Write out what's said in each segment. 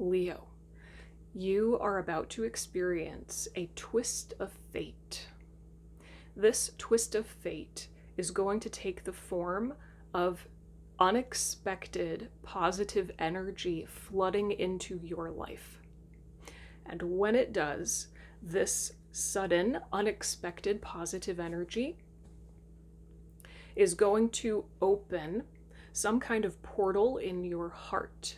Leo, you are about to experience a twist of fate. This twist of fate is going to take the form of unexpected positive energy flooding into your life. And when it does, this sudden, unexpected positive energy is going to open some kind of portal in your heart.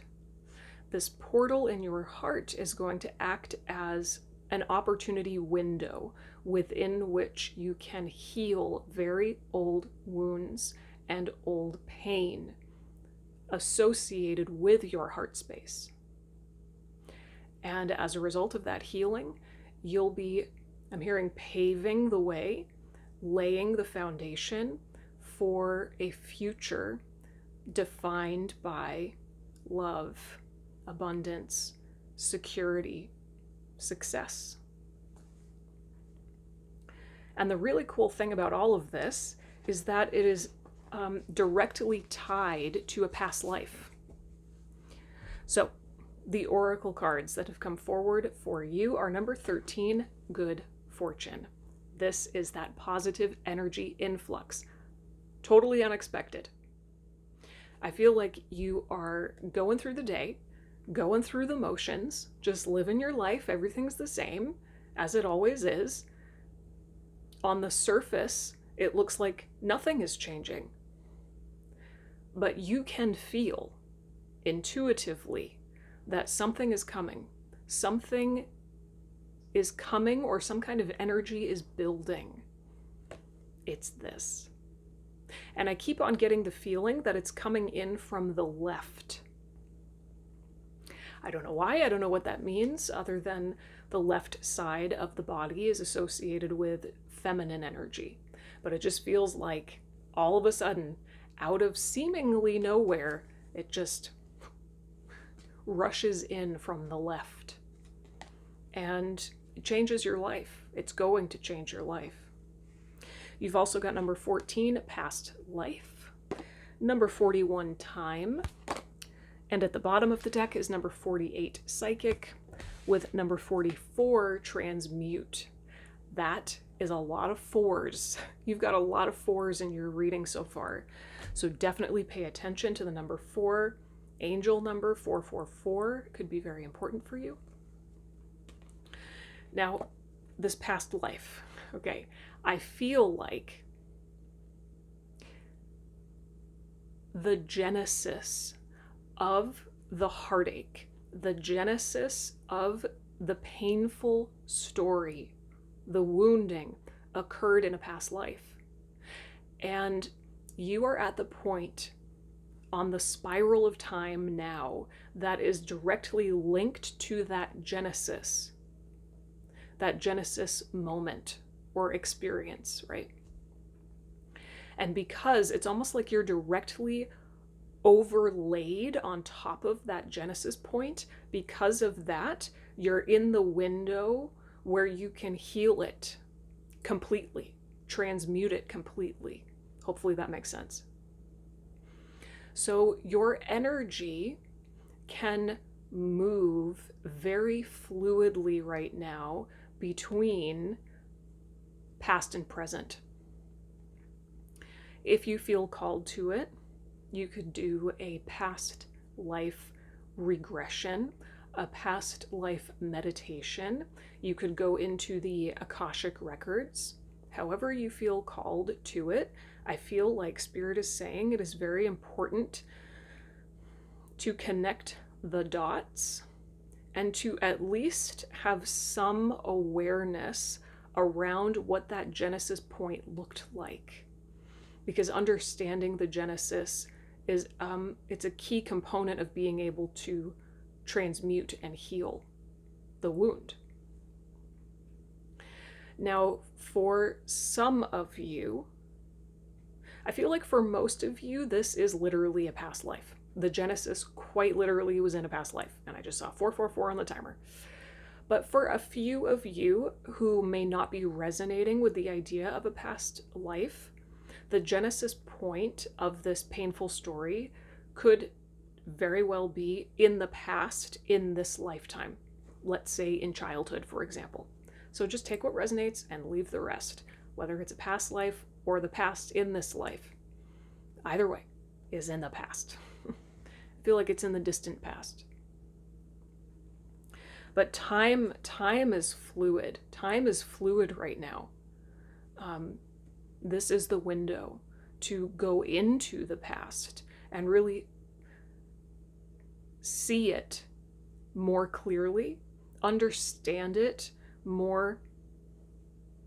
This portal in your heart is going to act as an opportunity window within which you can heal very old wounds and old pain associated with your heart space. And as a result of that healing, you'll be, I'm hearing, paving the way, laying the foundation for a future defined by love, abundance, security, success. And the really cool thing about all of this is that it is directly tied to a past life. So the oracle cards that have come forward for you are number 13, Good Fortune. This is that positive energy influx. Totally unexpected. I feel like you are going through the day, going through the motions, just living your life. Everything's the same, as it always is. On the surface, it looks like nothing is changing. But you can feel intuitively that something is coming. Something is coming, or some kind of energy is building. It's this. And I keep on getting the feeling that it's coming in from the left. I don't know why, I don't know what that means, other than the left side of the body is associated with feminine energy. But it just feels like all of a sudden, out of seemingly nowhere, it just rushes in from the left. And it changes your life. It's going to change your life. You've also got number 14, past life, number 41, time, and at the bottom of the deck is number 48, psychic, with number 44, transmute. That is a lot of fours. You've got a lot of fours in your reading so far. So definitely pay attention to the number 4. Angel number 444 could be very important for you. Now, this past life, okay, I feel like the genesis of the heartache, the genesis of the painful story, the wounding occurred in a past life. And you are at the point on the spiral of time now that is directly linked to that genesis moment or experience, right? And because it's almost like you're directly overlaid on top of that genesis point, because of that, you're in the window where you can heal it completely, transmute it completely. Hopefully that makes sense. So your energy can move very fluidly right now between past and present. If you feel called to it, you could do a past life regression, a past life meditation. You could go into the Akashic records. However you feel called to it, I feel like Spirit is saying it is very important to connect the dots and to at least have some awareness around what that genesis point looked like. Because understanding the genesis is it's a key component of being able to transmute and heal the wound. Now, for some of you, I feel like for most of you, this is literally a past life. The genesis quite literally was in a past life, and I just saw 444 on the timer. But for a few of you who may not be resonating with the idea of a past life, the genesis point of this painful story could very well be in the past, in this lifetime. Let's say in childhood, for example. So just take what resonates and leave the rest, whether it's a past life or the past in this life. Either way is in the past. I feel like it's in the distant past. But time is fluid. Time is fluid right now. This is the window to go into the past and really see it more clearly, understand it more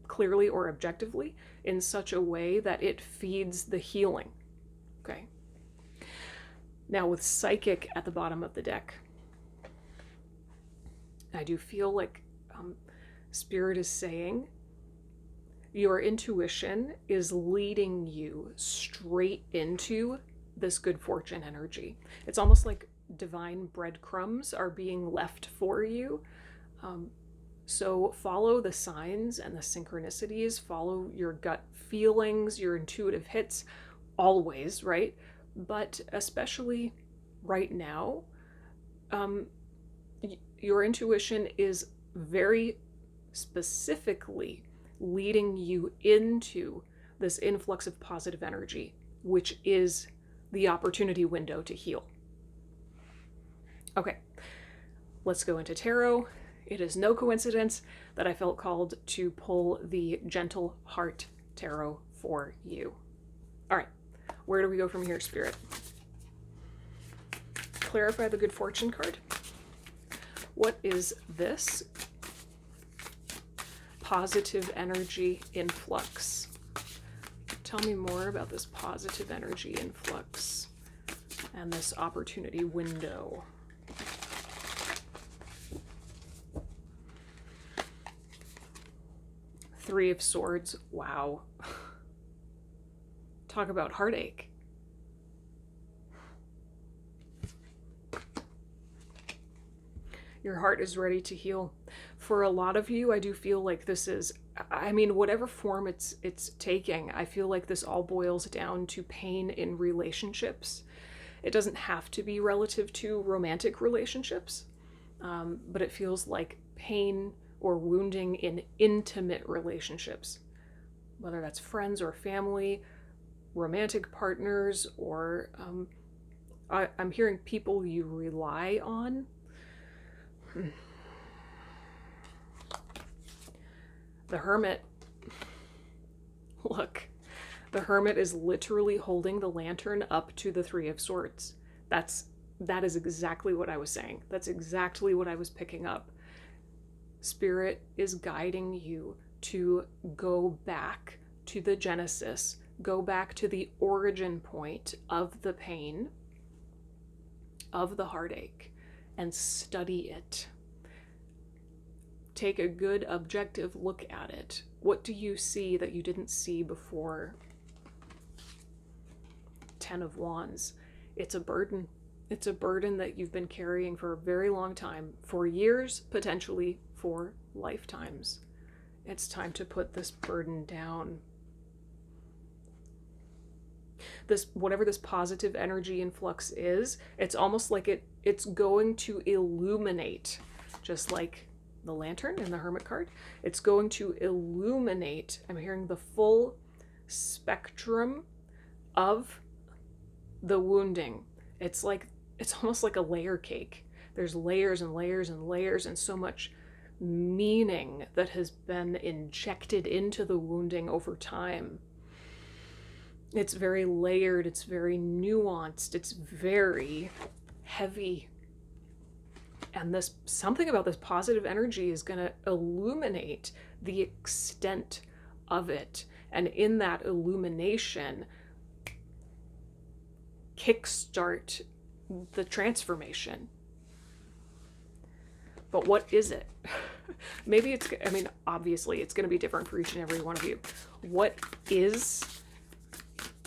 clearly or objectively in such a way that it feeds the healing. Okay. Now with psychic at the bottom of the deck, I do feel like Spirit is saying your intuition is leading you straight into this good fortune energy. It's almost like divine breadcrumbs are being left for you. So follow the signs and the synchronicities, follow your gut feelings, your intuitive hits, always, right? But especially right now, your intuition is very specifically leading you into this influx of positive energy, which is the opportunity window to heal. Okay, let's go into tarot. It is no coincidence that I felt called to pull the Gentle Heart Tarot for you. All right, where do we go from here, Spirit? Clarify the good fortune card. What is this positive energy influx? Tell me more about this positive energy influx and this opportunity window. Three of Swords. Wow. Talk about heartache. Your heart is ready to heal. For a lot of you, I do feel like this is, I mean, whatever form it's taking, I feel like this all boils down to pain in relationships. It doesn't have to be relative to romantic relationships, but it feels like pain or wounding in intimate relationships, whether that's friends or family, romantic partners, or I'm hearing people you rely on. The Hermit. Look, the Hermit is literally holding the lantern up to the Three of Swords. That is exactly what I was saying. That's exactly what I was picking up. Spirit is guiding you to go back to the genesis, go back to the origin point of the pain, of the heartache, and study it. Take a good objective look at it. What do you see that you didn't see before? Ten of Wands. It's a burden. It's a burden that you've been carrying for a very long time, for years, potentially for lifetimes. It's time to put this burden down. This, whatever this positive energy influx is, it's almost like it's going to illuminate, just like the lantern in the Hermit card. It's going to illuminate, I'm hearing the full spectrum of the wounding. It's almost like a layer cake. There's layers and layers and layers, and so much meaning that has been injected into the wounding over time. It's very layered, it's very nuanced, it's very heavy. And this, something about this positive energy is going to illuminate the extent of it. And in that illumination, kickstart the transformation. But what is it? Maybe it's, I mean, obviously it's going to be different for each and every one of you. What is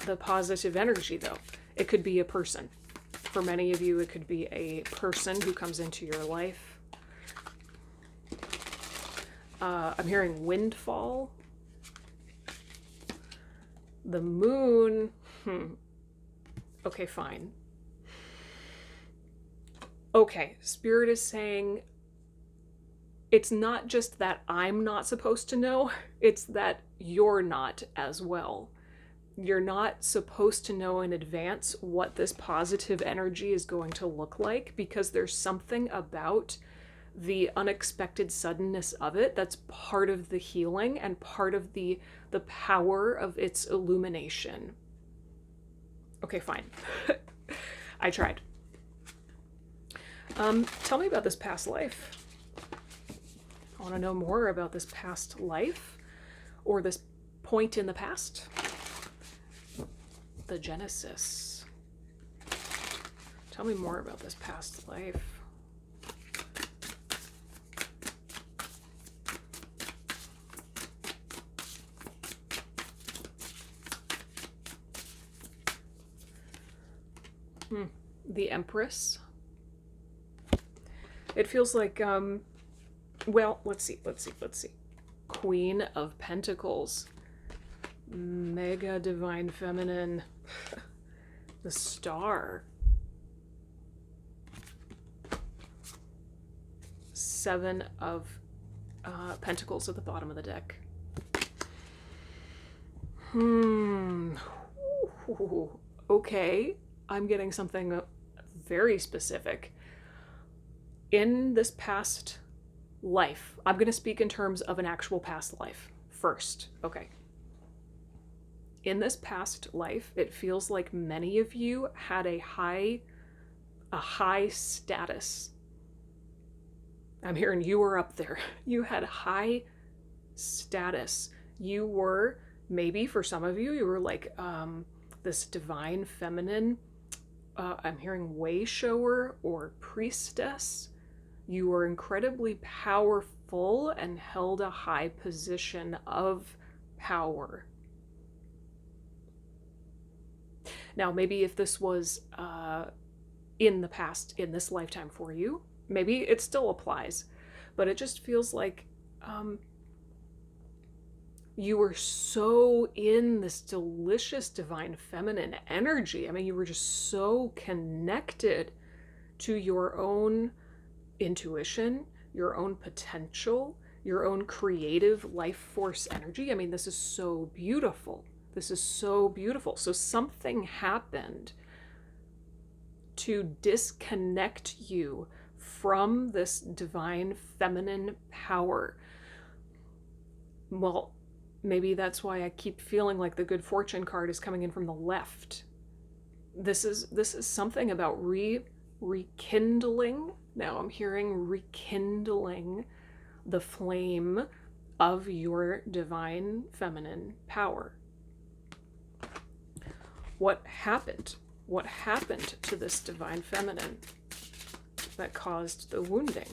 the positive energy, though? It could be a person. For many of you, it could be a person who comes into your life. I'm hearing windfall. The moon. Okay, fine. Okay, Spirit is saying it's not just that I'm not supposed to know, it's that you're not as well. You're not supposed to know in advance what this positive energy is going to look like, because there's something about the unexpected suddenness of it that's part of the healing and part of the power of its illumination. Okay, fine. I tried. Tell me about this past life. I want to know more about this past life, or this point in the past. The Genesis. Tell me more about this past life. The Empress. It feels like, well, let's see. Queen of Pentacles. Mega Divine Feminine. The Star. Seven of Pentacles at the bottom of the deck. Okay. I'm getting something very specific. In this past life, I'm going to speak in terms of an actual past life first. Okay. In this past life, it feels like many of you had a high status. I'm hearing you were up there. You had high status. You were, maybe for some of you, you were like this divine feminine, I'm hearing way shower or priestess. You were incredibly powerful and held a high position of power. Now, maybe if this was in the past, in this lifetime for you, maybe it still applies, but it just feels like you were so in this delicious divine feminine energy. I mean, you were just so connected to your own intuition, your own potential, your own creative life force energy. I mean, this is so beautiful. This is so beautiful. So something happened to disconnect you from this divine feminine power. Well, maybe that's why I keep feeling like the good fortune card is coming in from the left. This is something about rekindling. Now I'm hearing rekindling the flame of your divine feminine power. What happened? What happened to this divine feminine that caused the wounding?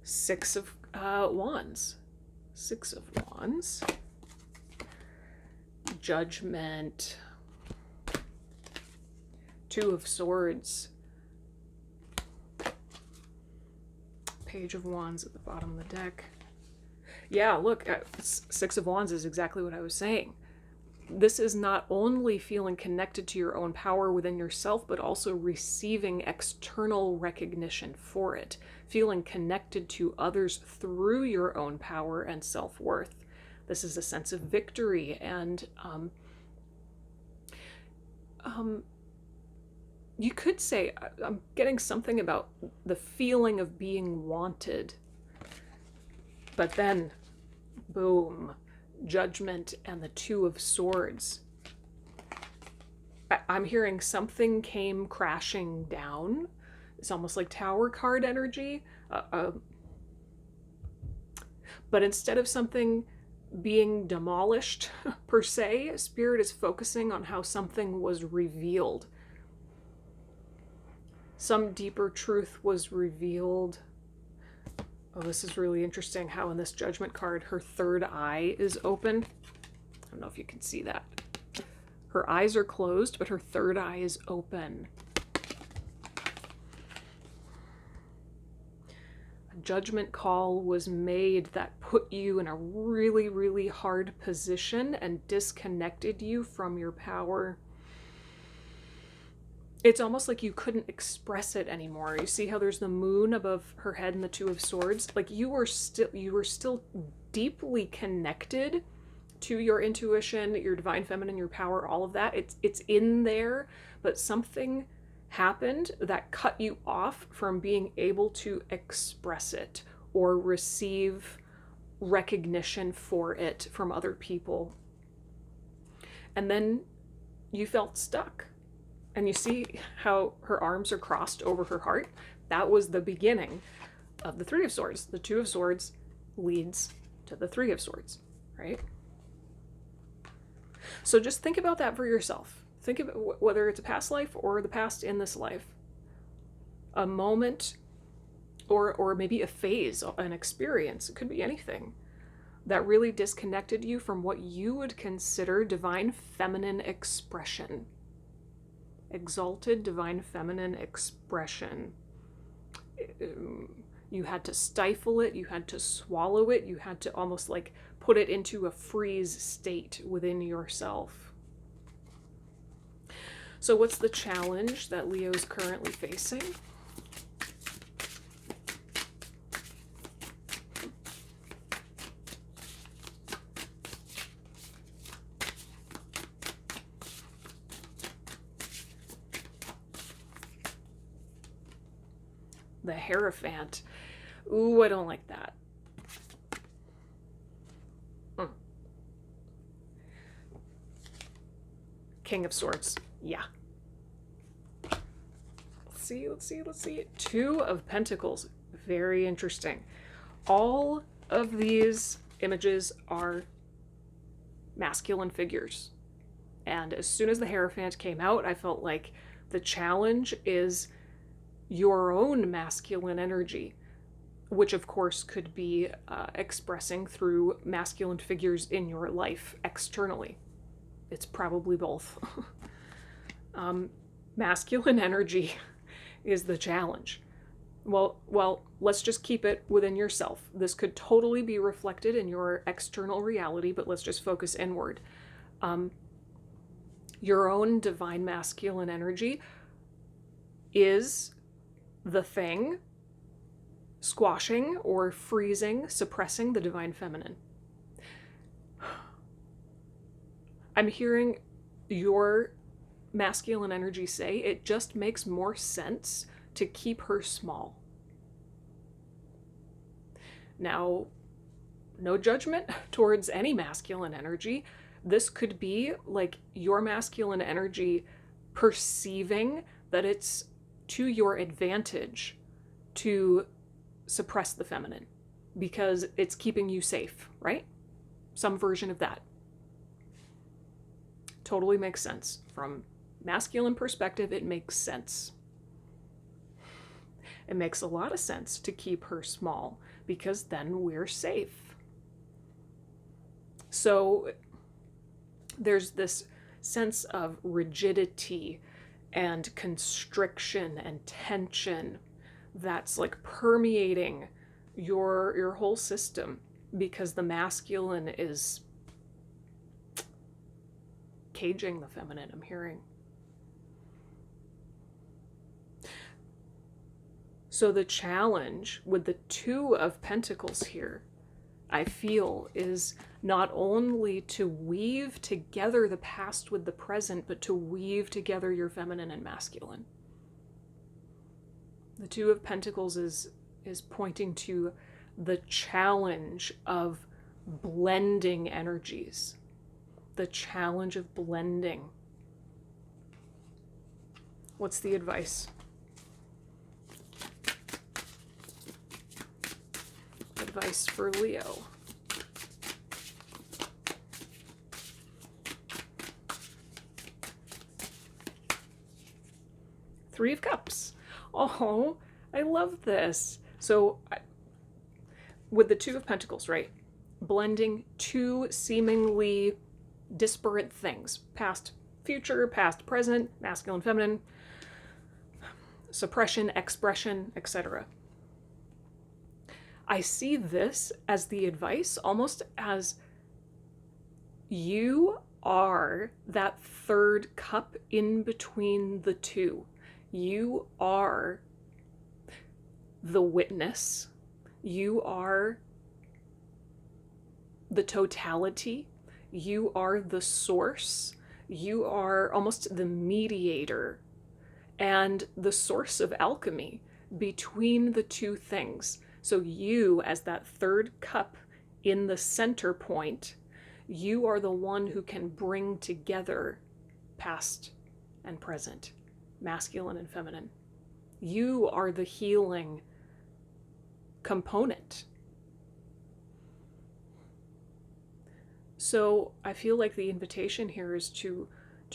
Six of Wands. Six of Wands. Judgment. Two of Swords. Page of Wands at the bottom of the deck. Yeah, look, Six of Wands is exactly what I was saying. This is not only feeling connected to your own power within yourself, but also receiving external recognition for it. Feeling connected to others through your own power and self-worth. This is a sense of victory and you could say, I'm getting something about the feeling of being wanted. But then, boom, Judgment and the Two of Swords. I'm hearing something came crashing down. It's almost like Tower card energy. But instead of something being demolished, per se, Spirit is focusing on how something was revealed. Some deeper truth was revealed. Oh, this is really interesting how in this Judgment card, her third eye is open. I don't know if you can see that. Her eyes are closed, but her third eye is open. A judgment call was made that put you in a really, really hard position and disconnected you from your power. it's almost like you couldn't express it anymore. You see how there's the moon above her head and the Two of Swords? Like you were still deeply connected to your intuition, your divine feminine, your power, all of that. It's in there, but something happened that cut you off from being able to express it or receive recognition for it from other people. And then you felt stuck. And you see how her arms are crossed over her heart? That was the beginning of the Three of Swords. The Two of Swords leads to the Three of Swords, right? So just think about that for yourself. Think about whether it's a past life or the past in this life. A moment or maybe a phase, an experience, it could be anything, that really disconnected you from what you would consider divine feminine expression. Exalted divine feminine expression. You had to stifle it, you had to swallow it, you had to almost like put it into a freeze state within yourself. So what's the challenge that Leo's currently facing? The Hierophant. Ooh, I don't like that. King of Swords. Yeah. Let's see. Two of Pentacles. Very interesting. All of these images are masculine figures. And as soon as the Hierophant came out, I felt like the challenge is your own masculine energy, which of course could be expressing through masculine figures in your life externally. It's probably both. Masculine energy is the challenge. Well, let's just keep it within yourself. This could totally be reflected in your external reality, but let's just focus inward. Your own divine masculine energy is the thing squashing or freezing, suppressing the divine feminine. I'm hearing your masculine energy say it just makes more sense to keep her small. Now, no judgment towards any masculine energy. This could be like your masculine energy perceiving that it's to your advantage to suppress the feminine because it's keeping you safe, right? Some version of that. Totally makes sense. From masculine perspective, it makes sense. It makes a lot of sense to keep her small because then we're safe. So there's this sense of rigidity and constriction and tension that's like permeating your whole system because the masculine is caging the feminine, I'm hearing. So the challenge with the Two of Pentacles here, I feel, is not only to weave together the past with the present, but to weave together your feminine and masculine. The Two of Pentacles is pointing to the challenge of blending energies. The challenge of blending. What's the advice? Advice for Leo. Three of Cups. Oh, I love this. So with the Two of Pentacles, right? Blending two seemingly disparate things. Past, future, past, present, masculine, feminine, suppression, expression, etc. I see this as the advice almost as you are that third cup in between the two. You are the witness. You are the totality. You are the source. You are almost the mediator and the source of alchemy between the two things. So you, as that third cup in the center point, you are the one who can bring together past and present, masculine and feminine. You are the healing component. So I feel like the invitation here is to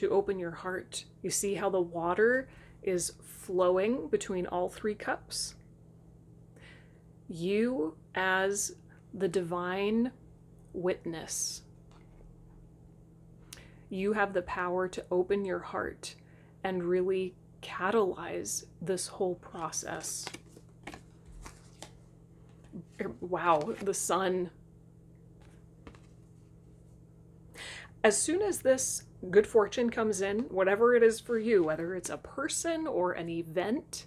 open your heart. You see how the water is flowing between all three cups? You, as the divine witness, you have the power to open your heart and really catalyze this whole process. Wow, the sun. As soon as this good fortune comes in, whatever it is for you, whether it's a person or an event,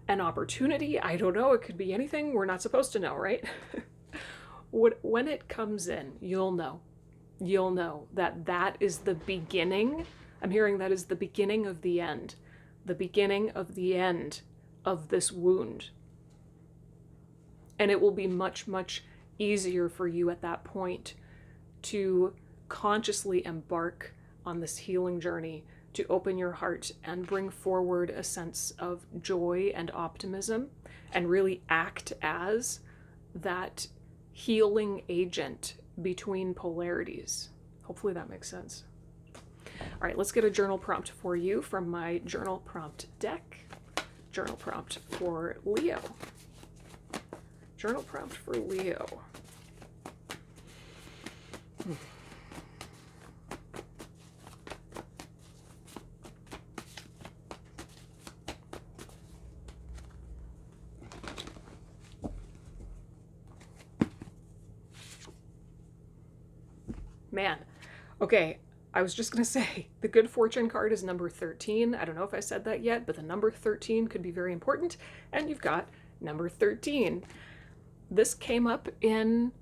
an opportunity, I don't know, it could be anything. We're not supposed to know, right? When it comes in, you'll know. You'll know that that is the beginning. I'm hearing that is the beginning of the end. The beginning of the end of this wound. And it will be much, much easier for you at that point to consciously embark on this healing journey, to open your heart and bring forward a sense of joy and optimism, and really act as that healing agent between polarities. Hopefully that makes sense. All right, let's get a journal prompt for you from my journal prompt deck. Journal prompt for Leo. Journal prompt for Leo. Man, okay, I was just going to say, the good fortune card is number 13. I don't know if I said that yet, but the number 13 could be very important. And you've got number 13. This came up in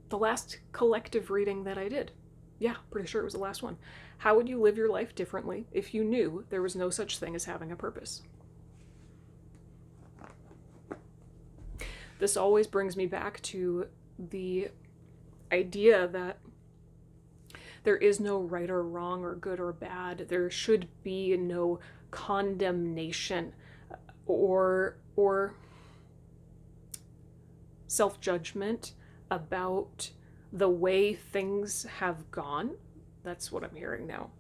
the last collective reading that I did. Yeah, pretty sure it was the last one. How would you live your life differently if you knew there was no such thing as having a purpose? This always brings me back to the idea that there is no right or wrong or good or bad. There should be no condemnation or self-judgment about the way things have gone. That's what I'm hearing now.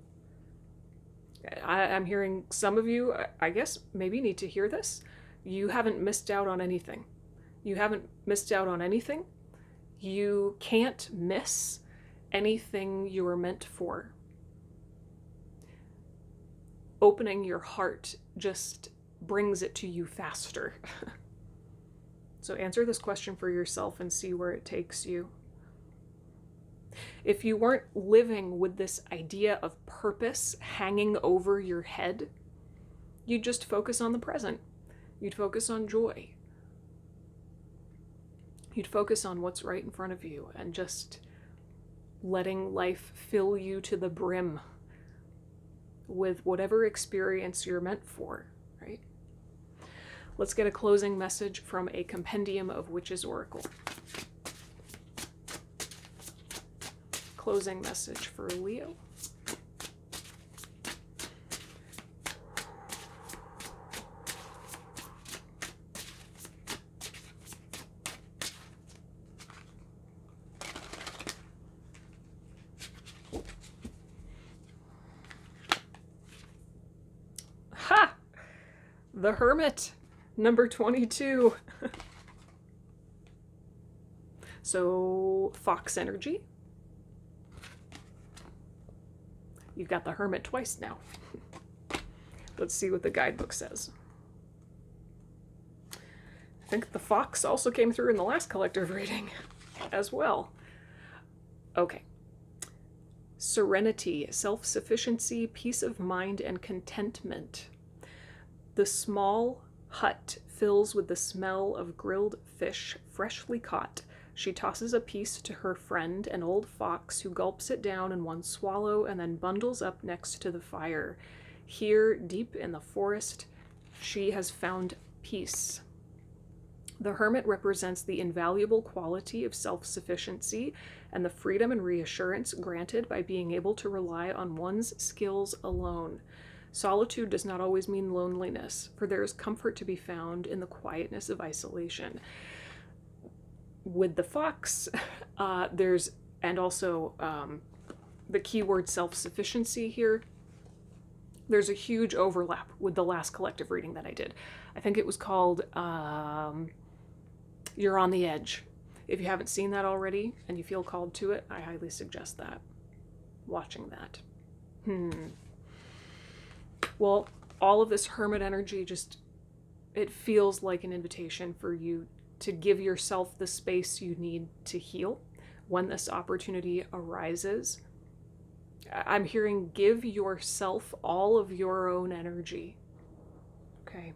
I'm hearing some of you, I guess, maybe need to hear this. You haven't missed out on anything. You haven't missed out on anything. You can't miss anything you were meant for. Opening your heart just brings it to you faster. So answer this question for yourself and see where it takes you. If you weren't living with this idea of purpose hanging over your head, you'd just focus on the present. You'd focus on joy. You'd focus on what's right in front of you and just letting life fill you to the brim with whatever experience you're meant for, right? Let's get a closing message from a compendium of Witches' Oracle. Closing message for Leo. Ha! The Hermit, number 22. So, Fox energy. You've got the Hermit twice now. Let's see what the guidebook says. I think the Fox also came through in the last collective reading as well. Okay. serenity, self-sufficiency, peace of mind, and contentment. The small hut fills with the smell of grilled fish freshly caught. She tosses a piece to her friend, an old fox, who gulps it down in one swallow and then bundles up next to the fire. Here, deep in the forest, she has found peace. The hermit represents the invaluable quality of self-sufficiency and the freedom and reassurance granted by being able to rely on one's skills alone. Solitude does not always mean loneliness, for there is comfort to be found in the quietness of isolation. With the fox, and also the keyword self-sufficiency here, there's a huge overlap with the last collective reading that I did. I think it was called You're on the Edge. If you haven't seen that already and you feel called to it, I highly suggest that. Watching that. Well, all of this hermit energy it feels like an invitation for you to give yourself the space you need to heal when this opportunity arises. I'm hearing give yourself all of your own energy. Okay.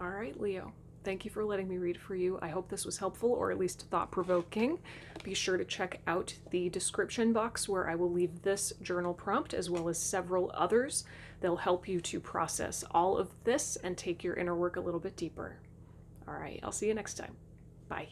All right, Leo. Thank you for letting me read for you. I hope this was helpful, or at least thought-provoking. Be sure to check out the description box where I will leave this journal prompt as well as several others. They'll help you to process all of this and take your inner work a little bit deeper. All right, I'll see you next time. Bye.